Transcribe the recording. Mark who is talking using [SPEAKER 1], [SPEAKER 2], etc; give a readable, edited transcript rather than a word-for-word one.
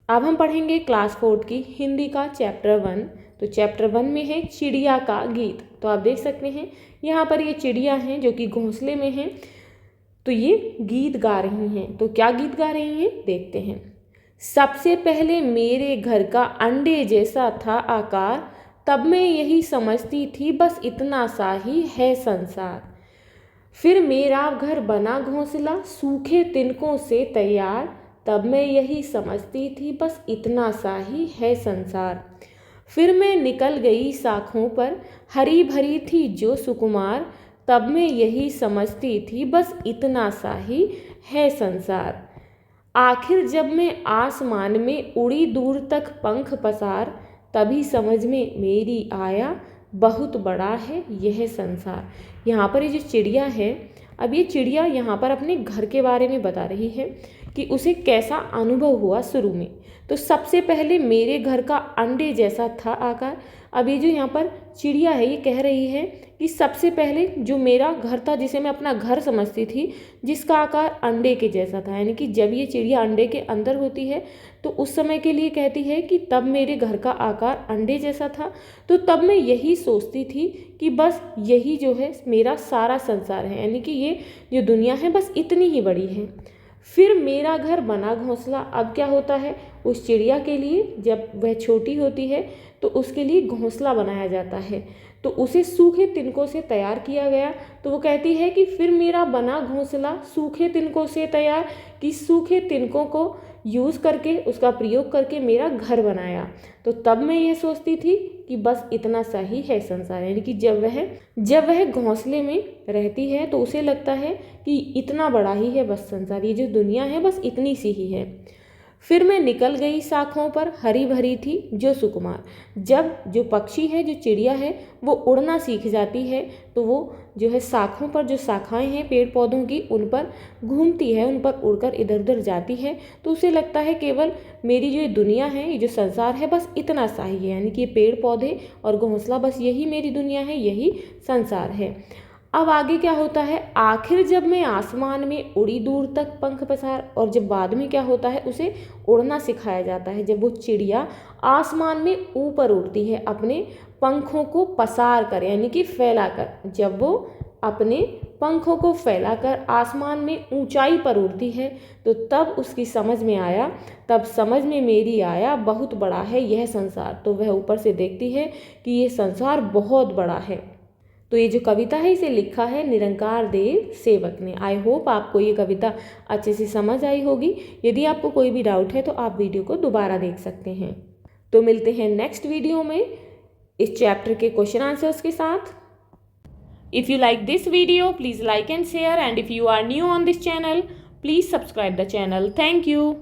[SPEAKER 1] अब हम पढ़ेंगे क्लास 4 की हिंदी का चैप्टर 1। तो चैप्टर 1 में है चिड़िया का गीत। तो आप देख सकते हैं यहाँ पर ये चिड़िया हैं जो कि घोंसले में हैं। तो ये गीत गा रही हैं। तो क्या गीत गा रही हैं देखते हैं। सबसे पहले मेरे घर का अंडे जैसा था आकार, तब मैं यही समझती थी बस इतना सा ही है संसार। फिर मेरा घर बना घोंसला सूखे तिनकों से तैयार, तब मैं यही समझती थी बस इतना सा ही है संसार। फिर मैं निकल गई शाखों पर, हरी भरी थी जो सुकुमार, तब मैं यही समझती थी बस इतना सा ही है संसार। आखिर जब मैं आसमान में उड़ी दूर तक पंख पसार, तभी समझ में मेरी आया बहुत बड़ा है यह संसार। यहाँ पर ये जो चिड़िया है, अब ये चिड़िया यहाँ पर अपने घर के बारे में बता रही है कि उसे कैसा अनुभव हुआ शुरू में। तो सबसे पहले मेरे घर का अंडे जैसा था आकार। अब ये जो यहाँ पर चिड़िया है ये कह रही है कि सबसे पहले जो मेरा घर था, जिसे मैं अपना घर समझती थी, जिसका आकार अंडे के जैसा था, यानी कि जब ये चिड़िया अंडे के अंदर होती है तो उस समय के लिए कहती है कि तब मेरे घर का आकार अंडे जैसा था। तो तब मैं यही सोचती थी कि बस यही जो है मेरा सारा संसार है, यानी कि ये जो दुनिया है बस इतनी ही बड़ी है। फिर मेरा घर बना घोंसला। अब क्या होता है उस चिड़िया के लिए, जब वह छोटी होती है तो उसके लिए घोंसला बनाया जाता है, तो उसे सूखे तिनकों से तैयार किया गया। तो वो कहती है कि फिर मेरा बना घोंसला सूखे तिनकों से तैयार, कि सूखे तिनकों को यूज़ करके, उसका प्रयोग करके मेरा घर बनाया। तो तब मैं ये सोचती थी कि बस इतना सा ही है संसार, यानी कि जब वह घोंसले में रहती है तो उसे लगता है कि इतना बड़ा ही है बस संसार, ये जो दुनिया है बस इतनी सी ही है। फिर मैं निकल गई शाखों पर, हरी भरी थी जो सुकुमार। जब जो पक्षी है, जो चिड़िया है, वो उड़ना सीख जाती है तो वो जो है शाखों पर, जो शाखाएं हैं पेड़ पौधों की, उन पर घूमती है, उन पर उड़कर इधर उधर जाती है। तो उसे लगता है केवल मेरी जो ये दुनिया है, ये जो संसार है बस इतना सा ही है, यानी कि ये पेड़ पौधे और घोंसला बस यही मेरी दुनिया है, यही संसार है। अब आगे क्या होता है, आखिर जब मैं आसमान में उड़ी दूर तक पंख पसार, और जब बाद में क्या होता है उसे उड़ना सिखाया जाता है। जब वो चिड़िया आसमान में ऊपर उड़ती है अपने पंखों को पसार कर, यानी कि फैलाकर, जब वो अपने पंखों को फैलाकर आसमान में ऊंचाई पर उड़ती है तो तब उसकी समझ में आया, तब समझ में मेरी आया बहुत बड़ा है यह संसार। तो वह ऊपर से देखती है कि ये संसार बहुत बड़ा है। तो ये जो कविता है इसे लिखा है निरंकार देव सेवक ने। आई होप आपको ये कविता अच्छे से समझ आई होगी। यदि आपको कोई भी डाउट है तो आप वीडियो को दोबारा देख सकते हैं। तो मिलते हैं नेक्स्ट वीडियो में इस चैप्टर के क्वेश्चन आंसर्स के साथ। If you like this video please like and share, and if you are new on this channel please subscribe the channel. Thank you.